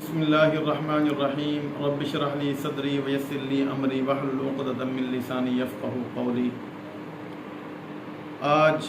بسم اللہ الرحمن الرحیم رب اشرح لی صدری ویسر لی امری واحلل عقدۃ من لسانی یفقہوا قولی۔ آج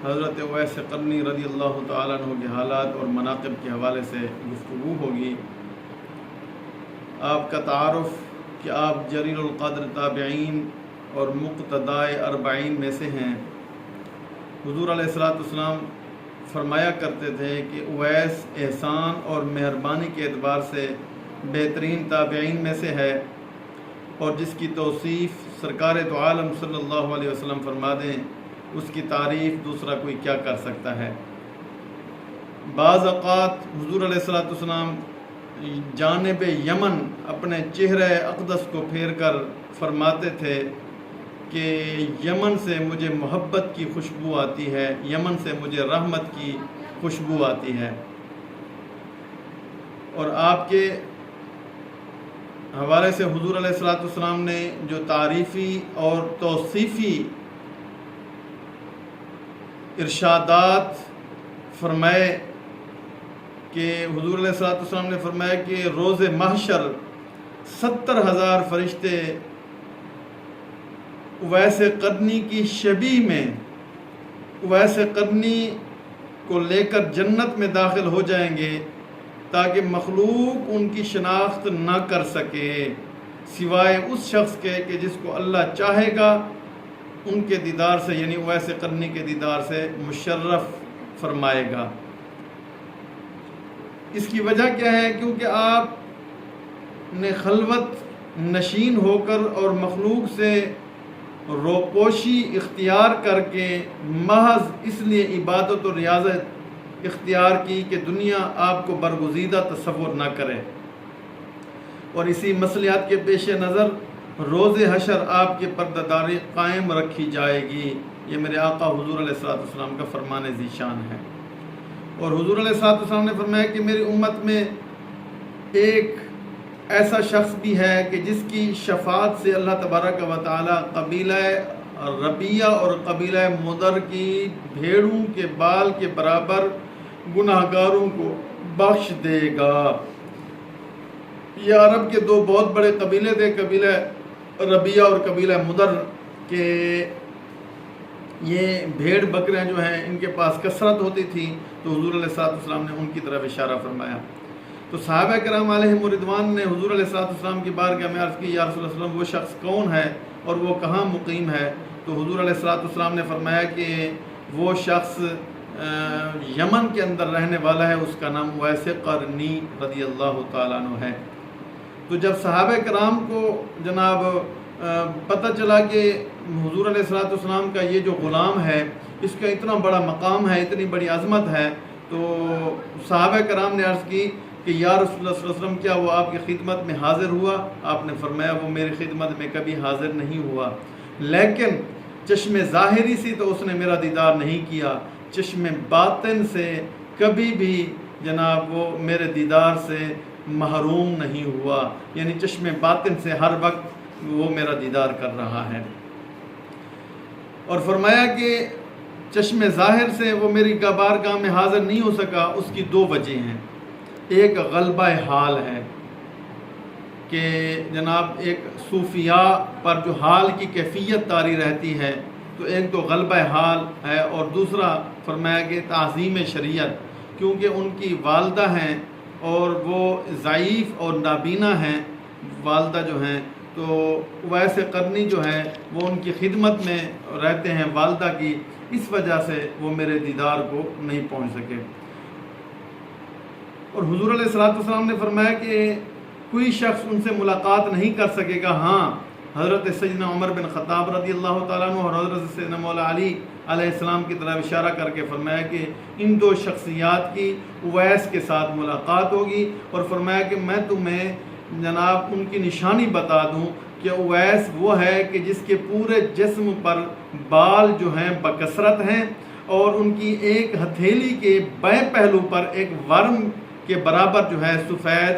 حضرت اویس قرنی رضی اللہ تعالیٰ عنہ کے حالات اور مناقب کے حوالے سے گفتگو ہوگی۔ آپ کا تعارف کہ آپ جلیل القدر تابعین اور مقتدائے اربعین میں سے ہیں۔ حضور علیہ السلام فرمایا کرتے تھے کہ اویس احسان اور مہربانی کے اعتبار سے بہترین تابعین میں سے ہے، اور جس کی توصیف سرکار دو عالم صلی اللہ علیہ وسلم فرما دیں، اس کی تعریف دوسرا کوئی کیا کر سکتا ہے۔ بعض اوقات حضور علیہ السلام جانب یمن اپنے چہرہ اقدس کو پھیر کر فرماتے تھے کہ یمن سے مجھے محبت کی خوشبو آتی ہے، یمن سے مجھے رحمت کی خوشبو آتی ہے۔ اور آپ کے حوالے سے حضور علیہ السلام نے جو تعریفی اور توصیفی ارشادات فرمائے کہ حضور علیہ السلام نے فرمایا کہ روز محشر 70,000 فرشتے اویس قرنی کی شبیہ میں اویس قرنی کو لے کر جنت میں داخل ہو جائیں گے، تاکہ مخلوق ان کی شناخت نہ کر سکے سوائے اس شخص کے کہ جس کو اللہ چاہے گا ان کے دیدار سے، یعنی اویس قرنی کے دیدار سے مشرف فرمائے گا۔ اس کی وجہ کیا ہے؟ کیونکہ آپ نے خلوت نشین ہو کر اور مخلوق سے روپوشی اختیار کر کے محض اس لیے عبادت و ریاضت اختیار کی کہ دنیا آپ کو برگزیدہ تصور نہ کرے، اور اسی مصلحت کے پیش نظر روز حشر آپ کی پردہ داری قائم رکھی جائے گی۔ یہ میرے آقا حضور علیہ السلام کا فرمان ذیشان ہے۔ اور حضور علیہ السلام نے فرمایا کہ میری امت میں ایک ایسا شخص بھی ہے کہ جس کی شفاعت سے اللہ تبارک و تعالی قبیلہ ربیہ اور قبیلہ مدر کی بھیڑوں کے بال کے برابر گناہگاروں کو بخش دے گا۔ یہ عرب کے دو بہت بڑے قبیلے تھے، قبیلہ ربیہ اور قبیلہ مدر کے۔ یہ بھیڑ بکریاں جو ہیں ان کے پاس کثرت ہوتی تھی، تو حضور علیہ السلام نے ان کی طرف اشارہ فرمایا۔ تو صحابہ کرام علیہم رضوان نے حضور علیہ السلام کی بارگاہ میں عرض کی، یا رسول اللہ صلی اللہ علیہ وسلم وہ شخص کون ہے اور وہ کہاں مقیم ہے؟ تو حضور علیہ السلام نے فرمایا کہ وہ شخص یمن کے اندر رہنے والا ہے، اس کا نام اویس قرنی رضی اللہ تعالیٰ عنہ ہے۔ تو جب صحابہ کرام کو جناب پتہ چلا کہ حضور علیہ السلام کا یہ جو غلام ہے اس کا اتنا بڑا مقام ہے، اتنی بڑی عظمت ہے، تو صحابہ کرام نے عرض کی کہ یا رسول اللہ صلی اللہ علیہ وسلم کیا وہ آپ کی خدمت میں حاضر ہوا؟ آپ نے فرمایا وہ میری خدمت میں کبھی حاضر نہیں ہوا، لیکن چشم ظاہری سے تو اس نے میرا دیدار نہیں کیا، چشم باطن سے کبھی بھی جناب وہ میرے دیدار سے محروم نہیں ہوا، یعنی چشم باطن سے ہر وقت وہ میرا دیدار کر رہا ہے۔ اور فرمایا کہ چشم ظاہر سے وہ میری بارگاہ میں حاضر نہیں ہو سکا، اس کی دو وجہ ہیں۔ ایک غلبہ حال ہے کہ جناب ایک صوفیاء پر جو حال کی کیفیت طاری رہتی ہے، تو ایک تو غلبہ حال ہے، اور دوسرا فرمایا کہ تعظیم شریعت، کیونکہ ان کی والدہ ہیں اور وہ ضعیف اور نابینا ہیں والدہ جو ہیں، تو اویس قرنی جو ہیں وہ ان کی خدمت میں رہتے ہیں والدہ کی، اس وجہ سے وہ میرے دیدار کو نہیں پہنچ سکے۔ اور حضور علیہ السلام نے فرمایا کہ کوئی شخص ان سے ملاقات نہیں کر سکے گا، ہاں حضرت سیدنا عمر بن خطاب رضی اللہ تعالیٰ عنہ اور حضرت سیدنا مولا علی علیہ السلام کی طرف اشارہ کر کے فرمایا کہ ان دو شخصیات کی اویس کے ساتھ ملاقات ہوگی، اور فرمایا کہ میں تمہیں جناب ان کی نشانی بتا دوں کہ اویس وہ ہے کہ جس کے پورے جسم پر بال جو ہیں بکثرت ہیں، اور ان کی ایک ہتھیلی کے بائیں پہلو پر ایک ورم کے برابر جو ہے سفید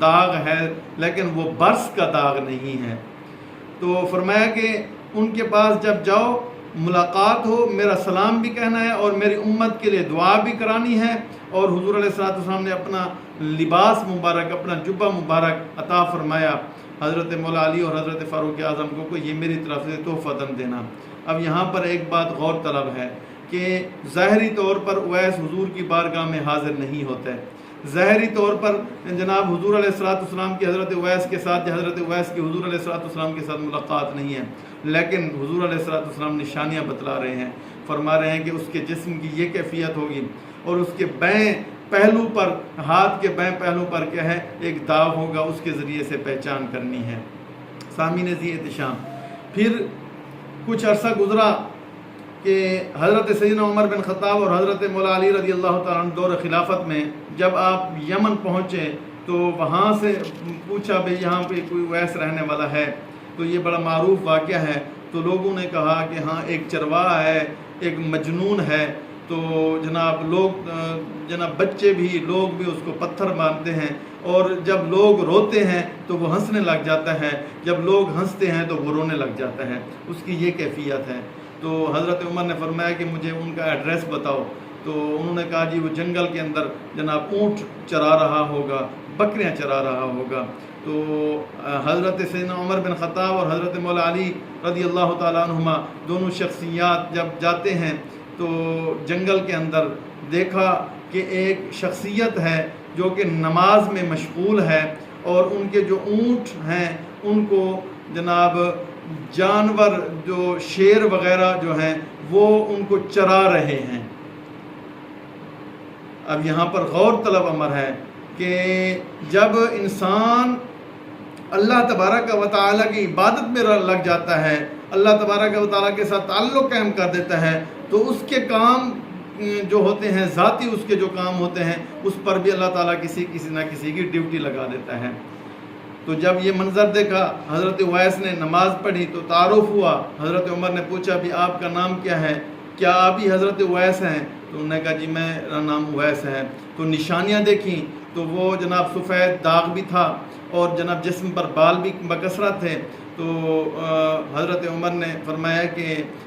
داغ ہے، لیکن وہ برس کا داغ نہیں ہے۔ تو فرمایا کہ ان کے پاس جب جاؤ ملاقات ہو، میرا سلام بھی کہنا ہے اور میری امت کے لیے دعا بھی کرانی ہے، اور حضور علیہ السلام نے اپنا لباس مبارک، اپنا جبہ مبارک عطا فرمایا حضرت مولا علی اور حضرت فاروق اعظم کو یہ میری طرف سے تحفۃً دینا۔ اب یہاں پر ایک بات غور طلب ہے کہ ظاہری طور پر اویس حضور کی بارگاہ میں حاضر نہیں ہوتا ہے، ظاہری طور پر جناب حضور علیہ السلام کی حضرت اویس کے ساتھ یا حضرت اویس کی حضور علیہ السلام کے ساتھ ملاقات نہیں ہے، لیکن حضور علیہ السلام نشانیاں بتلا رہے ہیں، فرما رہے ہیں کہ اس کے جسم کی یہ کیفیت ہوگی اور اس کے بائیں پہلو پر، ہاتھ کے بائیں پہلو پر کیا ہے، ایک داغ ہوگا، اس کے ذریعے سے پہچان کرنی ہے۔ سامعین ذی احتشام، پھر کچھ عرصہ گزرا کہ حضرت سیدنا عمر بن خطاب اور حضرت مولا علی رضی اللہ تعالیٰ عنہ دور خلافت میں جب آپ یمن پہنچے تو وہاں سے پوچھا بھئی یہاں پہ کوئی اویس رہنے والا ہے؟ تو یہ بڑا معروف واقعہ ہے۔ تو لوگوں نے کہا کہ ہاں ایک چرواہا ہے، ایک مجنون ہے۔ تو جناب بچے بھی، لوگ بھی اس کو پتھر مارتے ہیں، اور جب لوگ روتے ہیں تو وہ ہنسنے لگ جاتا ہے، جب لوگ ہنستے ہیں تو وہ رونے لگ جاتا ہے، اس کی یہ کیفیت ہے۔ تو حضرت عمر نے فرمایا کہ مجھے ان کا ایڈریس بتاؤ۔ تو انہوں نے کہا جی وہ جنگل کے اندر جناب اونٹ چرا رہا ہوگا، بکریاں چرا رہا ہوگا۔ تو حضرت سیدنا عمر بن خطاب اور حضرت مولا علی رضی اللہ تعالیٰ عنہما دونوں شخصیات جب جاتے ہیں تو جنگل کے اندر دیکھا کہ ایک شخصیت ہے جو کہ نماز میں مشغول ہے، اور ان کے جو اونٹ ہیں ان کو جناب جانور جو شیر وغیرہ جو ہیں وہ ان کو چرا رہے ہیں۔ اب یہاں پر غور طلب امر ہے کہ جب انسان اللہ تبارک و تعالیٰ کی عبادت میں لگ جاتا ہے، اللہ تبارک و تعالیٰ کے ساتھ تعلق قائم کر دیتا ہے، تو اس کے کام جو ہوتے ہیں، ذاتی اس کے جو کام ہوتے ہیں، اس پر بھی اللہ تعالیٰ کسی نہ کسی کی ڈیوٹی لگا دیتا ہے۔ تو جب یہ منظر دیکھا، حضرت اویس نے نماز پڑھی تو تعارف ہوا۔ حضرت عمر نے پوچھا بھی آپ کا نام کیا ہے؟ کیا آپ ہی حضرت اویس ہیں؟ تو انہوں نے کہا جی میرا نام اویس ہے۔ تو نشانیاں دیکھیں تو وہ جناب سفید داغ بھی تھا اور جناب جسم پر بال بھی بکثرت تھے۔ تو حضرت عمر نے فرمایا کہ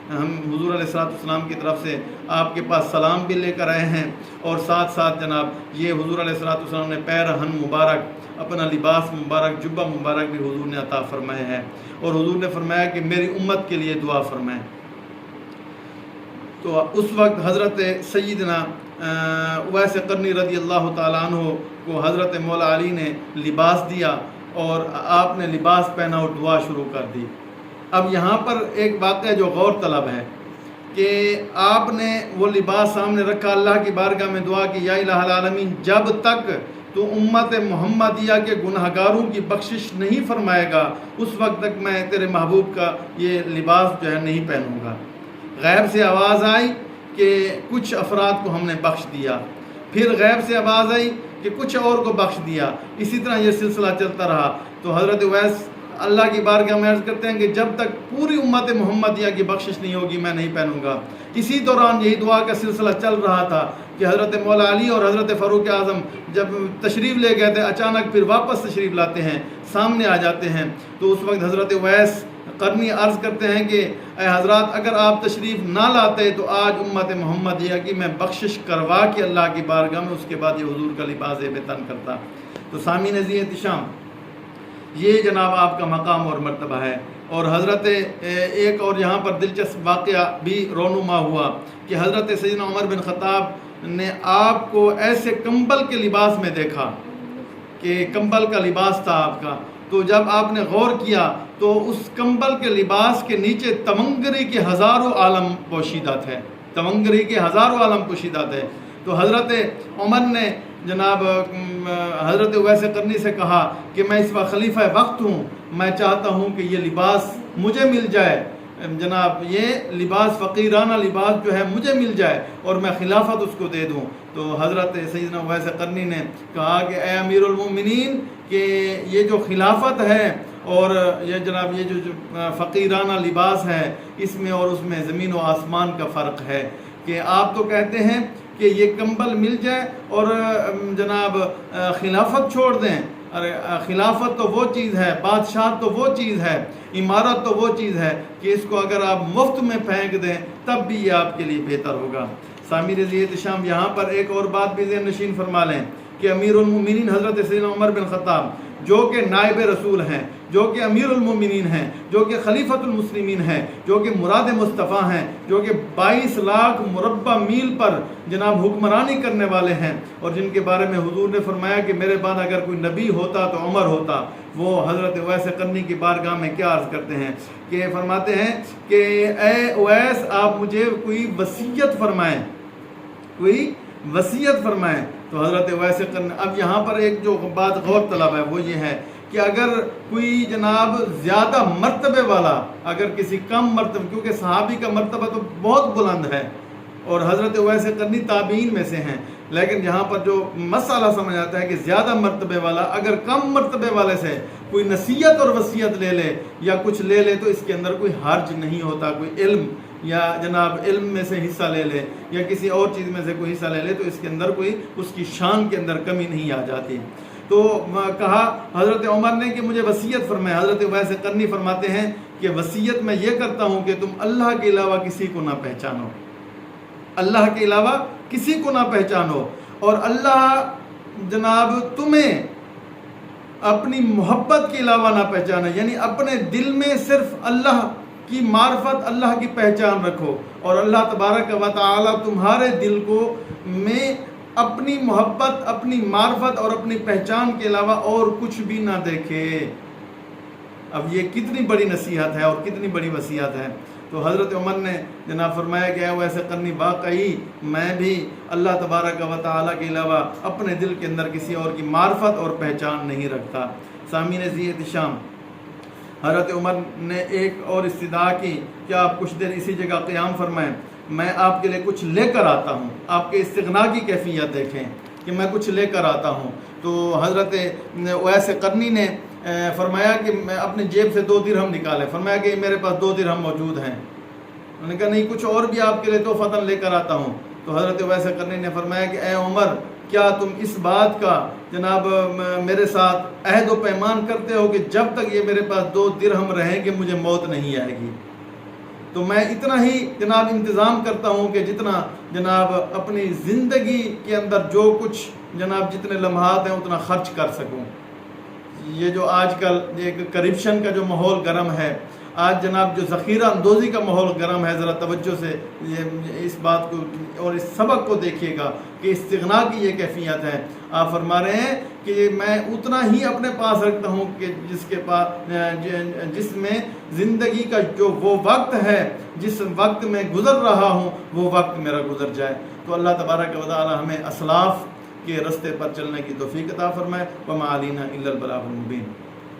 ہم حضور علیہ السلام کی طرف سے آپ کے پاس سلام بھی لے کر آئے ہیں، اور ساتھ ساتھ جناب یہ حضور علیہ السلام نے پیرہن مبارک، اپنا لباس مبارک، جبہ مبارک بھی حضور نے عطا فرمایا ہے، اور حضور نے فرمایا کہ میری امت کے لیے دعا فرمائیں۔ تو اس وقت حضرت سیدنا اویس قرنی رضی اللہ تعالیٰ عنہ کو حضرت مولا علی نے لباس دیا، اور آپ نے لباس پہنا اور دعا شروع کر دی۔ اب یہاں پر ایک واقعہ جو غور طلب ہے کہ آپ نے وہ لباس سامنے رکھا، اللہ کی بارگاہ میں دعا کی، یا الہ العالمین جب تک تو امت محمدیہ کے گناہگاروں کی بخشش نہیں فرمائے گا اس وقت تک میں تیرے محبوب کا یہ لباس جو ہے نہیں پہنوں گا۔ غیب سے آواز آئی کہ کچھ افراد کو ہم نے بخش دیا، پھر غیب سے آواز آئی کہ کچھ اور کو بخش دیا، اسی طرح یہ سلسلہ چلتا رہا۔ تو حضرت اویس اللہ کی بارگاہ میں عرض کرتے ہیں کہ جب تک پوری امت محمدیہ کی بخشش نہیں ہوگی میں نہیں پہنوں گا۔ اسی دوران یہی دعا کا سلسلہ چل رہا تھا کہ حضرت مولا علی اور حضرت فاروق اعظم جب تشریف لے گئے تھے، اچانک پھر واپس تشریف لاتے ہیں، سامنے آ جاتے ہیں۔ تو اس وقت حضرت اویس قرنی عرض کرتے ہیں کہ اے حضرات اگر آپ تشریف نہ لاتے تو آج امت محمدیہ کی میں بخشش کروا کے اللہ کی بارگاہ میں اس کے بعد یہ حضور کا لباس تن کرتا۔ تو سامعین ذی احتشام، یہ جناب آپ کا مقام اور مرتبہ ہے۔ اور حضرت ایک اور یہاں پر دلچسپ واقعہ بھی رونما ہوا کہ حضرت سیدنا عمر بن خطاب نے آپ کو ایسے کمبل کے لباس میں دیکھا کہ کمبل کا لباس تھا آپ کا۔ تو جب آپ نے غور کیا تو اس کمبل کے لباس کے نیچے تمنگری کے ہزاروں عالم پوشیدہ تھے، تمنگری کے ہزاروں عالم پوشیدہ تھے۔ تو حضرت عمر نے جناب حضرت اویس قرنی سے کہا کہ میں اس وقت خلیفہ وقت ہوں، میں چاہتا ہوں کہ یہ لباس مجھے مل جائے، جناب یہ لباس فقیرانہ لباس جو ہے مجھے مل جائے اور میں خلافت اس کو دے دوں۔ تو حضرت سیدنا اویس قرنی نے کہا کہ اے امیر المومنین کہ یہ جو خلافت ہے اور یہ جناب یہ جو فقیرانہ لباس ہے، اس میں اور اس میں زمین و آسمان کا فرق ہے کہ آپ تو کہتے ہیں کہ یہ کمبل مل جائے اور جناب خلافت چھوڑ دیں۔ ارے خلافت تو وہ چیز ہے، بادشاہ تو وہ چیز ہے، عمارت تو وہ چیز ہے کہ اس کو اگر آپ مفت میں پھینک دیں تب بھی یہ آپ کے لیے بہتر ہوگا۔ سامعین ذی احتشام، یہاں پر ایک اور بات بھی ذہن نشین فرما لیں کہ امیر المومنین حضرت سیدنا عمر بن خطاب جو کہ نائب رسول ہیں، جو کہ امیر المومنین ہیں، جو کہ خلیفۃ المسلمین ہیں، جو کہ مراد مصطفیٰ ہیں، جو کہ 22 لاکھ مربع میل پر جناب حکمرانی کرنے والے ہیں، اور جن کے بارے میں حضور نے فرمایا کہ میرے بعد اگر کوئی نبی ہوتا تو عمر ہوتا، وہ حضرت اویس قرنی کی بارگاہ میں کیا عرض کرتے ہیں کہ فرماتے ہیں کہ اے اویس آپ مجھے کوئی وصیت فرمائیں، کوئی وصیت فرمائیں۔ تو حضرت اویس قرنی، اب یہاں پر ایک جو بات غور طلب ہے وہ یہ ہے کہ اگر کوئی جناب زیادہ مرتبے والا اگر کسی کم مرتبہ، کیونکہ صحابی کا مرتبہ تو بہت بلند ہے اور حضرت اویس قرنی تابعین میں سے ہیں، لیکن یہاں پر جو مسئلہ سمجھ آتا ہے کہ زیادہ مرتبے والا اگر کم مرتبے والے سے کوئی نصیحت اور وصیت لے لے یا کچھ لے لے تو اس کے اندر کوئی حرج نہیں ہوتا، کوئی علم یا جناب علم میں سے حصہ لے لے یا کسی اور چیز میں سے کوئی حصہ لے لے تو اس کے اندر کوئی اس کی شان کے اندر کمی نہیں آ جاتی۔ تو کہا حضرت عمر نے کہ مجھے وصیت فرمائے۔ حضرت اویس قرنی فرماتے ہیں کہ وصیت میں یہ کرتا ہوں کہ تم اللہ کے علاوہ کسی کو نہ پہچانو، اللہ کے علاوہ کسی کو نہ پہچانو، اور اللہ جناب تمہیں اپنی محبت کے علاوہ نہ پہچانا، یعنی اپنے دل میں صرف اللہ کی معرفت، اللہ کی پہچان رکھو، اور اللہ تبارک و تعالی تمہارے دل کو میں اپنی محبت، اپنی معرفت اور اپنی پہچان کے علاوہ اور کچھ بھی نہ دیکھے۔ اب یہ کتنی بڑی نصیحت ہے اور کتنی بڑی وصیت ہے۔ تو حضرت عمر نے جناب فرمایا کہ ویسے کرنی واقعی میں بھی اللہ تبارک و تعالیٰ کے علاوہ اپنے دل کے اندر کسی اور کی معرفت اور پہچان نہیں رکھتا۔ سامعین ذی احتشام، حضرت عمر نے ایک اور استدعا کی کہ آپ کچھ دیر اسی جگہ قیام فرمائیں، میں آپ کے لیے کچھ لے کر آتا ہوں۔ آپ کے استغنا کی کیفیت دیکھیں کہ میں کچھ لے کر آتا ہوں۔ تو حضرت اویس قرنی نے فرمایا کہ میں اپنی جیب سے 2 درہم نکالے، فرمایا کہ میرے پاس 2 درہم موجود ہیں۔ انہوں نے کہا نہیں، کچھ اور بھی آپ کے لیے تحفۃً لے کر آتا ہوں۔ تو حضرت اویس قرنی نے فرمایا کہ اے عمر، کیا تم اس بات کا جناب میرے ساتھ عہد و پیمان کرتے ہو کہ جب تک یہ میرے پاس 2 درہم رہیں گے مجھے موت نہیں آئے گی؟ تو میں اتنا ہی جناب انتظام کرتا ہوں کہ جتنا جناب اپنی زندگی کے اندر جو کچھ جناب جتنے لمحات ہیں اتنا خرچ کر سکوں۔ یہ جو آج کل ایک کرپشن کا جو ماحول گرم ہے، آج جناب جو ذخیرہ اندوزی کا ماحول گرم ہے، ذرا توجہ سے اس بات کو اور اس سبق کو دیکھیے گا کہ استغنا کی یہ کیفیت ہے۔ آپ فرما رہے ہیں کہ میں اتنا ہی اپنے پاس رکھتا ہوں کہ جس میں زندگی کا جو وہ وقت ہے، جس وقت میں گزر رہا ہوں وہ وقت میرا گزر جائے۔ تو اللہ تبارک و تعالی ہمیں اسلاف کے رستے پر چلنے کی توفیق عطا فرمائے۔ وما علینا الا البلاغ المبین۔